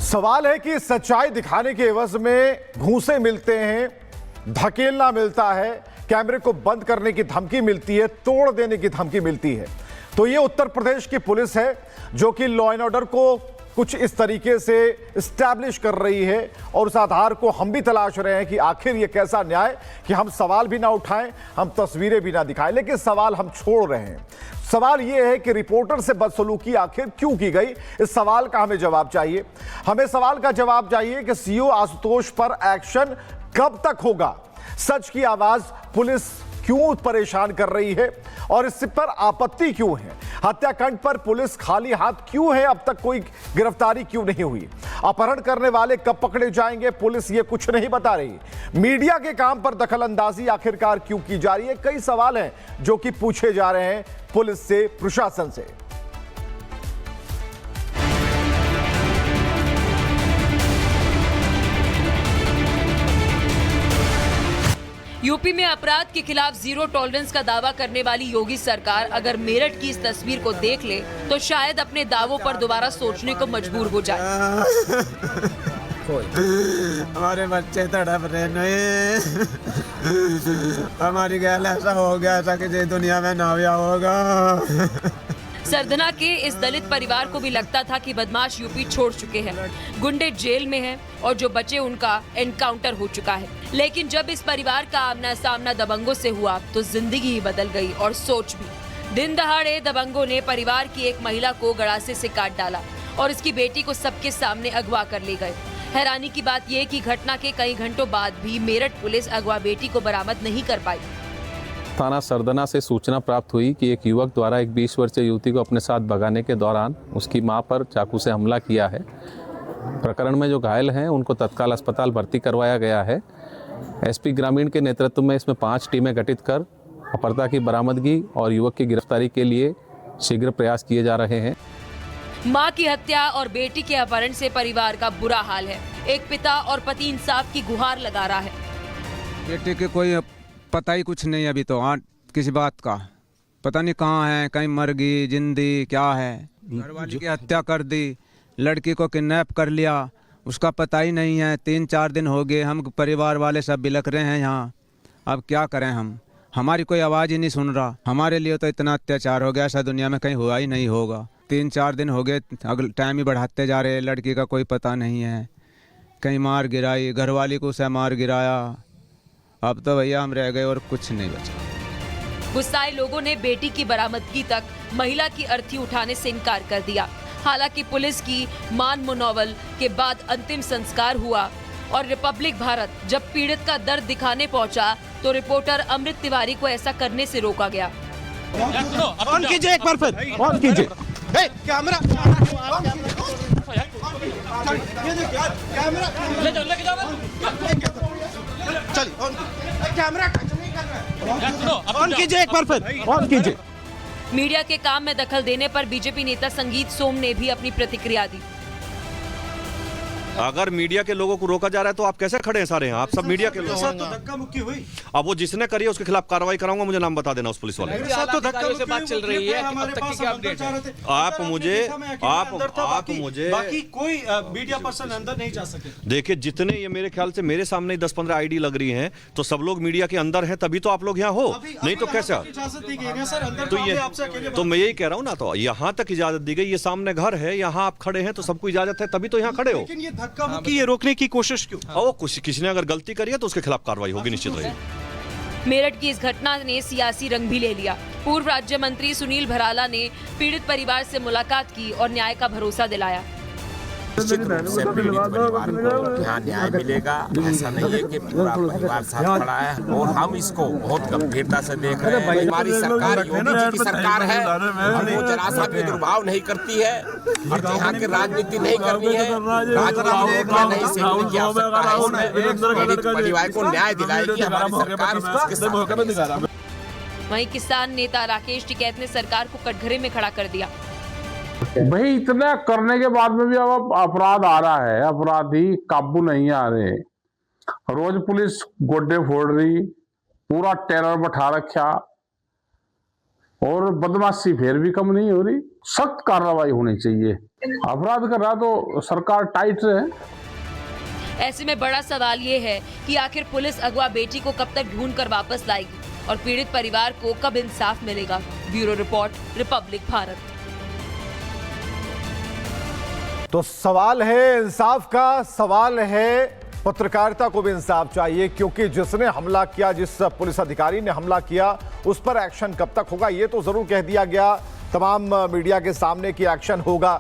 सवाल है कि सच्चाई दिखाने के एवज में भूसे मिलते हैं, धकेलना मिलता है, कैमरे को बंद करने की धमकी मिलती है, तोड़ देने की धमकी मिलती है। तो ये उत्तर प्रदेश की पुलिस है जो कि लॉ एंड ऑर्डर को कुछ इस तरीके से इस्टेब्लिश कर रही है और उस आधार को हम भी तलाश रहे हैं कि आखिर ये कैसा न्याय कि हम सवाल भी ना उठाएं, हम तस्वीरें भी ना दिखाएं, लेकिन सवाल हम छोड़ रहे हैं। सवाल यह है कि रिपोर्टर से बदसलूकी आखिर क्यों की गई, इस सवाल का हमें जवाब चाहिए। हमें सवाल का जवाब चाहिए कि सीओ आशुतोष पर एक्शन कब तक होगा। सच की आवाज पुलिस क्यों परेशान कर रही है और इस पर आपत्ति क्यों है। हत्याकांड पर पुलिस खाली हाथ क्यों है, अब तक कोई गिरफ्तारी क्यों नहीं हुई। अपहरण करने वाले कब पकड़े जाएंगे, पुलिस ये कुछ नहीं बता रही। मीडिया के काम पर दखलंदाजी आखिरकार क्यों की जा रही है। कई सवाल हैं जो कि पूछे जा रहे हैं पुलिस से, प्रशासन से। यूपी में अपराध के खिलाफ जीरो टॉलरेंस का दावा करने वाली योगी सरकार अगर मेरठ की इस तस्वीर को देख ले तो शायद अपने दावों पर दोबारा सोचने को मजबूर हो जाए। हमारे बच्चे तड़प रहे हैं, हमारी गैल ऐसा हो गया था कि दुनिया में नाविया होगा। सरधना के इस दलित परिवार को भी लगता था कि बदमाश यूपी छोड़ चुके हैं, गुंडे जेल में हैं और जो बचे उनका एनकाउंटर हो चुका है। लेकिन जब इस परिवार का आमना सामना दबंगों से हुआ तो जिंदगी ही बदल गई और सोच भी। दिन दहाड़े दबंगों ने परिवार की एक महिला को गड़ासे से काट डाला और इसकी बेटी को सबके सामने अगवा कर ले गए। हैरानी की बात यह कि घटना के कई घंटों बाद भी मेरठ पुलिस अगवा बेटी को बरामद नहीं कर पाई। थाना सरदना से सूचना प्राप्त हुई कि एक युवक द्वारा एक 20 वर्षीय युवती को अपने साथ भगाने के दौरान उसकी मां पर चाकू से हमला किया है। प्रकरण में जो घायल हैं उनको तत्काल अस्पताल भर्ती करवाया गया है। एसपी ग्रामीण के नेतृत्व में इसमें 5 टीमें गठित कर अपहर्ता की बरामदगी और युवक की गिरफ्तारी के लिए शीघ्र प्रयास किए जा रहे हैं। मां की हत्या और बेटी के अपहरण से परिवार का बुरा हाल है। एक पिता और पति इंसाफ की गुहार लगा रहा है। बेटे के कोई पता ही कुछ नहीं, अभी तो किसी बात का पता नहीं, कहाँ है, कहीं मर गई, जिंदी क्या है। घरवाली की हत्या कर दी, लड़की को किडनैप कर लिया, उसका पता ही नहीं है। 3-4 दिन हो गए, हम परिवार वाले सब बिलख रहे हैं यहाँ। अब क्या करें हम, हमारी कोई आवाज़ ही नहीं सुन रहा। हमारे लिए तो इतना अत्याचार हो गया, ऐसा दुनिया में कहीं हुआ ही नहीं होगा। 3-4 दिन हो गए, अगले टाइम ही बढ़ाते जा रहे। लड़की का कोई पता नहीं है, कहीं मार गिराई, घरवाली को उसे मार गिराया। अब तो भैया हम रह गए और कुछ नहीं बचा। गुस्साए लोगों ने बेटी की बरामदगी तक महिला की अर्थी उठाने से इनकार कर दिया। हालांकि पुलिस की मान मुनौवल के बाद अंतिम संस्कार हुआ और रिपब्लिक भारत जब पीड़ित का दर्द दिखाने पहुंचा तो रिपोर्टर अमृत तिवारी को ऐसा करने से रोका गया। ऑन कीजिए एक बार, फिर ऑन कीजिए कैमरा। चलिए कैमरा ऑन कीजिए एक बार, फिर ऑन कीजिए। मीडिया के काम में दखल देने पर बीजेपी नेता संगीत सोम ने भी अपनी प्रतिक्रिया दी। अगर मीडिया के लोगों को रोका जा रहा है तो आप कैसे खड़े हैं सारे यहाँ? आप सब मीडिया के लोग। तो धक्का मुक्की हुई। अब वो जिसने करी है उसके खिलाफ कार्रवाई कराऊंगा, मुझे नाम बता देना उस पुलिस वाले। तो धक्का से बात चल रही है, हमारे पास आप मुझे बाकी कोई मीडिया पर्सन अंदर नहीं जा सके। देखिए, जितने ये मेरे ख्याल से मेरे सामने 10-15 आईडी लग रही हैं, तो सब लोग मीडिया के अंदर हैं, तभी तो आप लोग यहाँ हो, नहीं तो कैसे? तो मैं यही कह रहा हूँ ना, तो यहाँ तक इजाजत दी गई, ये सामने घर है, यहाँ आप खड़े हैं तो सबको इजाजत है, तभी तो यहाँ खड़े हो। लेकिन ये धक्का मुक्की ये रोकने की कोशिश क्यों? किसी ने अगर गलती करी है तो उसके खिलाफ कार्रवाई होगी, निश्चित रहेगी। मेरठ की इस घटना ने सियासी रंग भी ले लिया। पूर्व राज्य मंत्री सुनील भराला ने पीड़ित परिवार से मुलाकात की और न्याय का भरोसा दिलाया। निश्चित रूप से पीड़ित परिवार को यहाँ न्याय मिलेगा। ऐसा नहीं है कि पूरा परिवार साथ खड़ा है और हम इसको बहुत गंभीरता से देख रहे हैं। हमारी सरकार योगी जी की सरकार है, वो जरा सा भी दुर्भाव नहीं करती है और यहाँ की राजनीति नहीं करनी है, राजनीति नहीं सीखने की आवश्यकता है। इसमें पीड़ित परिवार को न्याय दिलाएगी हमारी सरकार, उसके साथ। वहीं किसान नेता राकेश टिकैत ने सरकार को कटघरे में खड़ा कर दिया। भाई इतना करने के बाद में भी अब अपराध आ रहा है, अपराधी काबू नहीं आ रहे। रोज पुलिस गोड्डे फोड़ रही, पूरा टेरर बैठा रखा और बदमाशी फिर भी कम नहीं हो रही। सख्त कार्रवाई होनी चाहिए। अपराध कर रहा तो सरकार टाइट रहे। ऐसे में बड़ा सवाल ये है कि आखिर पुलिस अगवा बेटी को कब तक ढूंढ कर वापस लाएगी और पीड़ित परिवार को कब इंसाफ मिलेगा। Bureau report, Republic Bharat. तो सवाल है इंसाफ का, सवाल है पत्रकारिता को भी इंसाफ चाहिए, क्योंकि जिसने हमला किया, जिस पुलिस अधिकारी ने हमला किया, उस पर एक्शन कब तक होगा। ये तो जरूर कह दिया गया तमाम मीडिया के सामने कि एक्शन होगा,